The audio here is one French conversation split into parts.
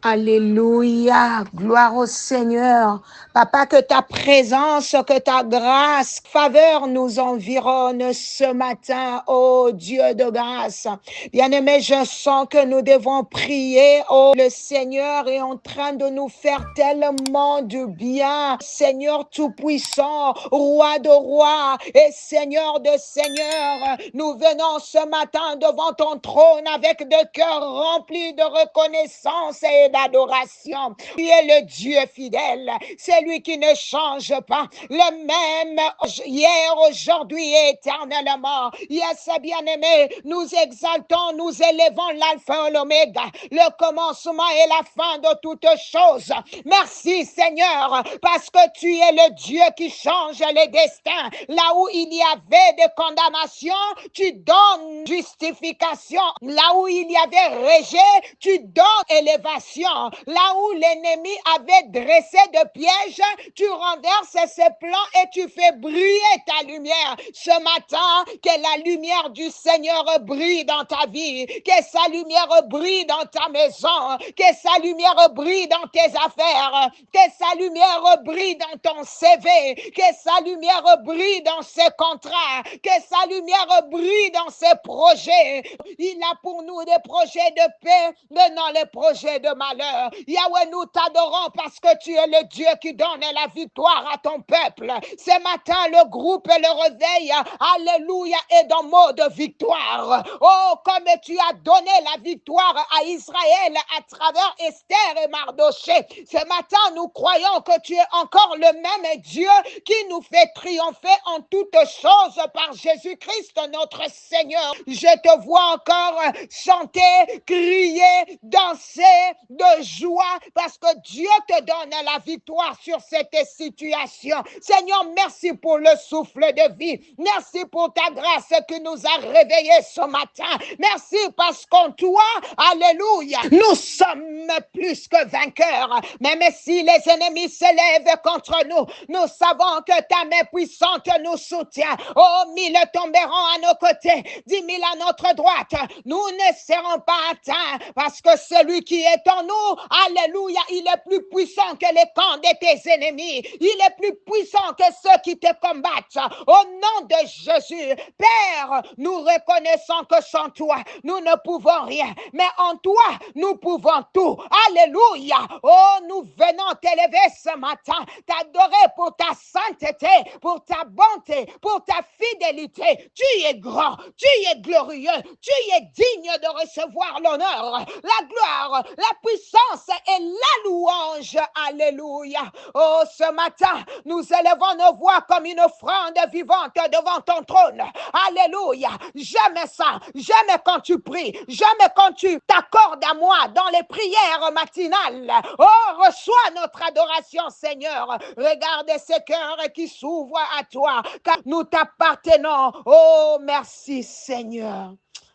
Alléluia, gloire au Seigneur. Papa, que ta présence, que ta grâce, faveur nous environne ce matin, oh Dieu de grâce. Bien-aimé, je sens que nous devons prier. Oh, le Seigneur est en train de nous faire tellement du bien. Seigneur Tout-Puissant, Roi de rois et Seigneur de seigneurs, nous venons ce matin devant ton trône avec des cœurs remplis de reconnaissance et d'adoration. Tu es le Dieu fidèle, c'est lui qui ne change pas, le même hier, aujourd'hui et éternellement. Yes, bien-aimé, nous exaltons, nous élevons l'alpha et l'oméga, le commencement et la fin de toutes choses. Merci Seigneur, parce que tu es le Dieu qui change les destins. Là où il y avait des condamnations, tu donnes justification. Là où il y avait rejet, tu donnes élévation. Là où l'ennemi avait dressé de pièges, tu renverses ses plans et tu fais briller ta lumière. Ce matin, que la lumière du Seigneur brille dans ta vie, que sa lumière brille dans ta maison, que sa lumière brille dans tes affaires, que sa lumière brille dans ton CV, que sa lumière brille dans ses contrats, que sa lumière brille dans ses projets. Il a pour nous des projets de paix, mais non les projets de malheur. Yahweh, nous t'adorons parce que tu es le Dieu qui donne la victoire à ton peuple. Ce matin, le groupe et le réveil, alléluia, est dans mode victoire. Oh, comme tu as donné la victoire à Israël à travers Esther et Mardoché. Ce matin, nous croyons que tu es encore le même Dieu qui nous fait triompher en toutes choses par Jésus-Christ notre Seigneur. Je te vois encore chanter, crier, danser de joie parce que Dieu te donne la victoire sur cette situation. Seigneur, merci pour le souffle de vie. Merci pour ta grâce qui nous a réveillés ce matin. Merci parce qu'en toi, alléluia, nous sommes plus que vainqueurs. Même si les ennemis s'élèvent contre nous, nous savons que ta main puissante nous soutient. Oh, 1000 tomberont à nos côtés, 10 000 à notre droite. Nous ne serons pas atteints parce que celui qui est en nous, alléluia, il est plus puissant que les camps de tes ennemis. Il est plus puissant que ceux qui te combattent. Au nom de Jésus, Père, nous reconnaissons que sans toi, nous ne pouvons rien. Mais en toi, nous pouvons tout. Alléluia. Oh, nous venons t'élever ce matin, t'adorer pour ta sainteté, pour ta bonté, pour ta fidélité. Tu es grand, tu es glorieux, tu es digne de recevoir l'honneur, la gloire, la puissance et la louange. Alléluia. Oh, ce matin, nous élevons nos voix comme une offrande vivante devant ton trône. Alléluia. J'aime ça. J'aime quand tu pries. J'aime quand tu t'accordes à moi dans les prières matinales. Oh, reçois notre adoration, Seigneur. Regarde ces cœurs qui s'ouvrent à toi, car nous t'appartenons. Oh, merci, Seigneur.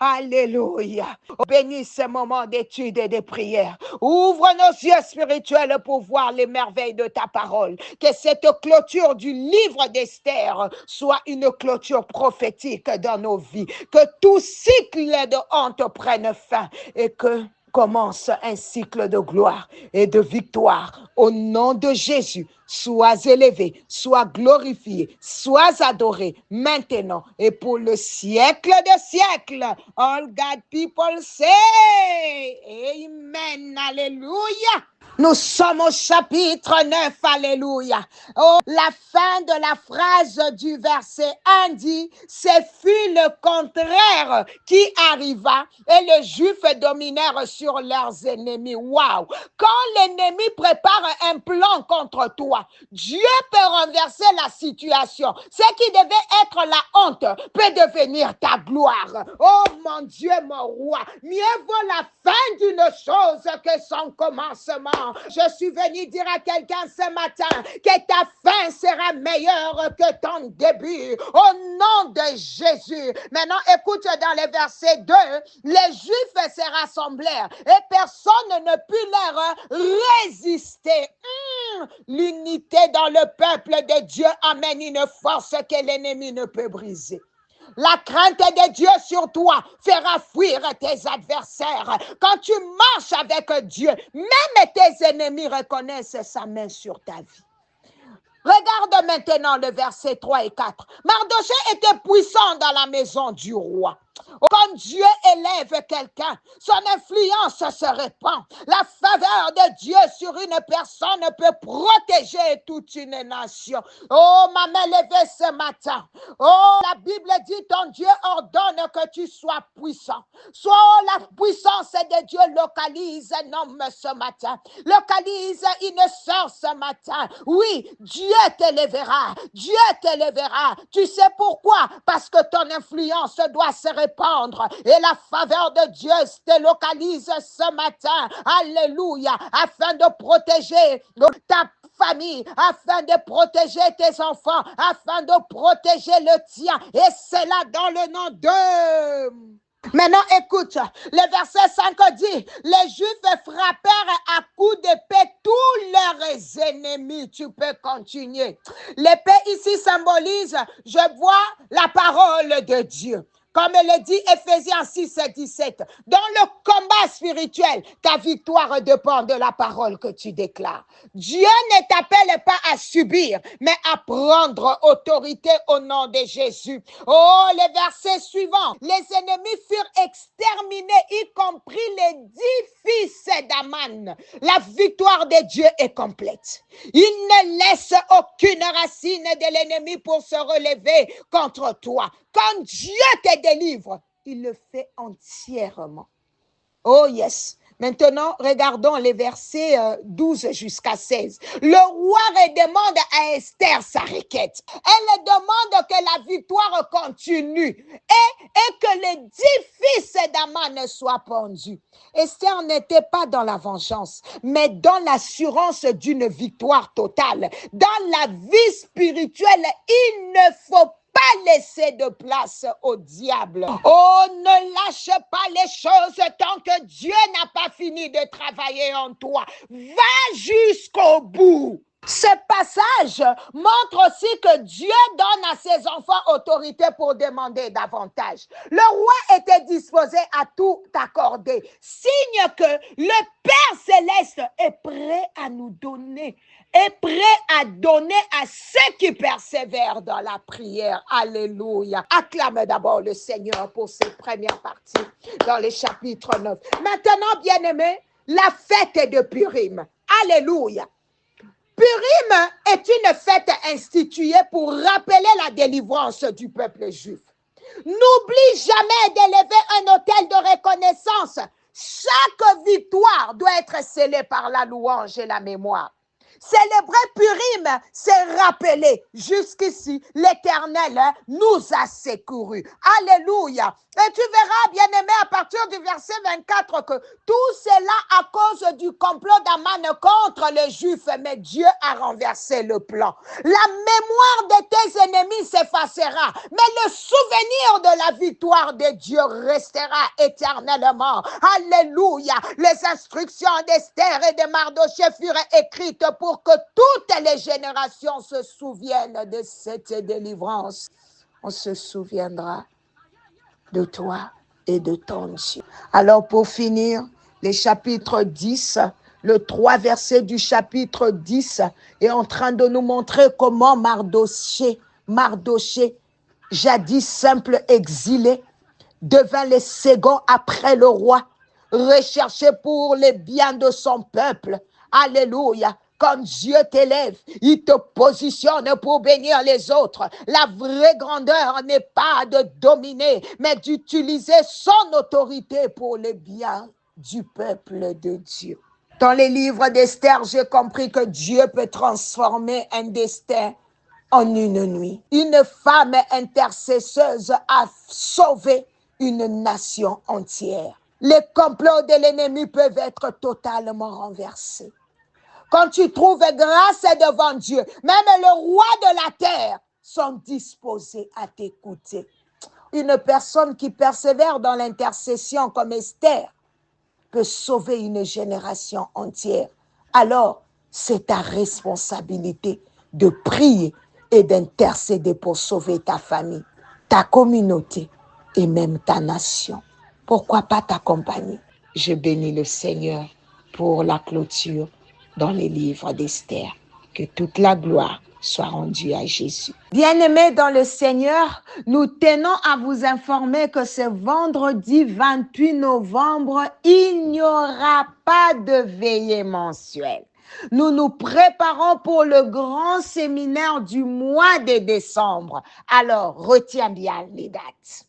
Alléluia. Bénis ce moment d'étude et de prière. Ouvre nos yeux spirituels pour voir les merveilles de ta parole. Que cette clôture du livre d'Esther soit une clôture prophétique dans nos vies. Que tout cycle de honte prenne fin et que commence un cycle de gloire et de victoire. Au nom de Jésus, sois élevé, sois glorifié, sois adoré maintenant et pour le siècle des siècles. All God people say, Amen, Alléluia. Nous sommes au chapitre 9, alléluia. Oh, la fin de la phrase du verset 1 dit, ce fut le contraire qui arriva et les Juifs dominèrent sur leurs ennemis. Waouh! Quand l'ennemi prépare un plan contre toi, Dieu peut renverser la situation. Ce qui devait être la honte peut devenir ta gloire. Oh mon Dieu, mon roi, mieux vaut la fin d'une chose que son commencement. Je suis venu dire à quelqu'un ce matin que ta fin sera meilleure que ton début. Au nom de Jésus. Maintenant, écoute dans le verset 2, les Juifs se rassemblèrent et personne ne put leur résister. L'unité dans le peuple de Dieu amène une force que l'ennemi ne peut briser. La crainte de Dieu sur toi fera fuir tes adversaires. Quand tu marches avec Dieu, même tes ennemis reconnaissent sa main sur ta vie. Regarde maintenant le verset 3 et 4. Mardochée était puissant dans la maison du roi. Quand Dieu élève quelqu'un, son influence se répand. La faveur de Dieu sur une personne peut protéger toute une nation. Oh, ma main levée ce matin. Oh, la Bible dit, ton Dieu ordonne que tu sois puissant. Soit la puissance de Dieu localise un homme ce matin. Localise une sœur ce matin. Oui, Dieu t'élèvera. Dieu t'élèvera. Tu sais pourquoi? Parce que ton influence doit se répandre. Et la faveur de Dieu te localise ce matin. Alléluia. Afin de protéger ta famille, afin de protéger tes enfants, afin de protéger le tien. Et c'est là dans le nom de... Maintenant, écoute, le verset 5 dit, les Juifs frappèrent à coups d'épée tous leurs ennemis. Tu peux continuer. L'épée ici symbolise, je vois la parole de Dieu. Comme le dit Éphésiens 6 et 17, dans le combat spirituel, ta victoire dépend de la parole que tu déclares. Dieu ne t'appelle pas à subir, mais à prendre autorité au nom de Jésus. Oh, le verset suivant, les ennemis furent exterminés, y compris les 10 fils d'Aman. La victoire de Dieu est complète. Il ne laisse aucune racine de l'ennemi pour se relever contre toi. Quand Dieu te délivre, il le fait entièrement. Oh yes. Maintenant, regardons les versets 12 jusqu'à 16. Le roi demande à Esther sa requête. Elle demande que la victoire continue et que les 10 fils d'Aman soient pendus. Esther n'était pas dans la vengeance, mais dans l'assurance d'une victoire totale. Dans la vie spirituelle, il ne faut pas laisser de place au diable. Oh, ne lâche pas les choses tant que Dieu n'a pas fini de travailler en toi. Va jusqu'au bout. Ce passage montre aussi que Dieu donne à ses enfants autorité pour demander davantage. Le roi était disposé à tout accorder, signe que le Père céleste est prêt à nous donner, est prêt à donner à ceux qui persévèrent dans la prière. Alléluia. Acclame d'abord le Seigneur pour cette première partie dans le chapitre 9. Maintenant, bien-aimés, la fête de Purim. Alléluia. Purim est une fête instituée pour rappeler la délivrance du peuple juif. N'oublie jamais d'élever un autel de reconnaissance. Chaque victoire doit être scellée par la louange et la mémoire. Célébrer Purim, c'est rappeler jusqu'ici l'Éternel nous a secourus. Alléluia. Et tu verras, bien-aimé, à partir du verset 24 que tout cela à cause du complot d'Aman contre les Juifs, mais Dieu a renversé le plan. La mémoire de tes ennemis s'effacera, mais le souvenir de la victoire de Dieu restera éternellement. Alléluia. Les instructions d'Esther et de Mardochée furent écrites pour que toutes les générations se souviennent de cette délivrance. On se souviendra de toi et de ton Dieu. Alors pour finir, le chapitre 10, le 3 verset du chapitre 10 est en train de nous montrer comment Mardochée, jadis simple exilé, devint le second après le roi, recherché pour les biens de son peuple. Alléluia. Quand Dieu t'élève, il te positionne pour bénir les autres. La vraie grandeur n'est pas de dominer, mais d'utiliser son autorité pour les biens du peuple de Dieu. Dans les livres d'Esther, j'ai compris que Dieu peut transformer un destin en une nuit. Une femme intercesseuse a sauvé une nation entière. Les complots de l'ennemi peuvent être totalement renversés. Quand tu trouves grâce devant Dieu, même le roi de la terre sont disposés à t'écouter. Une personne qui persévère dans l'intercession comme Esther peut sauver une génération entière. Alors, c'est ta responsabilité de prier et d'intercéder pour sauver ta famille, ta communauté et même ta nation. Pourquoi pas ta compagnie? Je bénis le Seigneur pour la clôture dans les livres d'Esther. Que toute la gloire soit rendue à Jésus. Bien-aimés dans le Seigneur, nous tenons à vous informer que ce vendredi 28 novembre, il n'y aura pas de veillée mensuelle. Nous nous préparons pour le grand séminaire du mois de décembre. Alors, retiens bien les dates.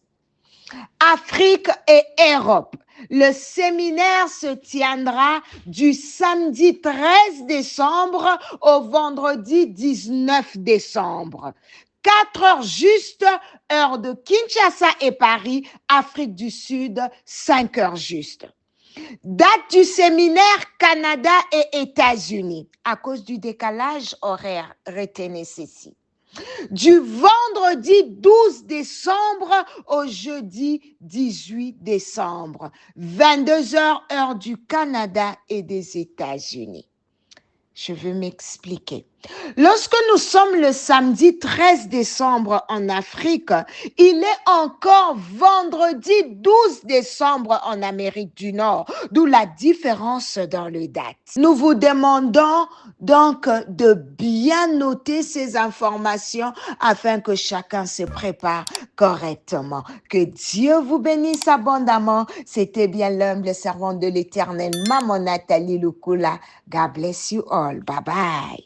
Afrique et Europe. Le séminaire se tiendra du samedi 13 décembre au vendredi 19 décembre. 4 heures juste, heure de Kinshasa et Paris, Afrique du Sud, 5 heures juste. Date du séminaire Canada et États-Unis. À cause du décalage horaire, retenez ceci. Du vendredi 12 décembre au jeudi 18 décembre, 22 heures heure du Canada et des États-Unis. Je veux m'expliquer. Lorsque nous sommes le samedi 13 décembre en Afrique, il est encore vendredi 12 décembre en Amérique du Nord, d'où la différence dans les dates. Nous vous demandons donc de bien noter ces informations afin que chacun se prépare correctement. Que Dieu vous bénisse abondamment. C'était bien l'humble servante de l'Éternel, Maman Nathalie Lukula. God bless you all. Bye bye.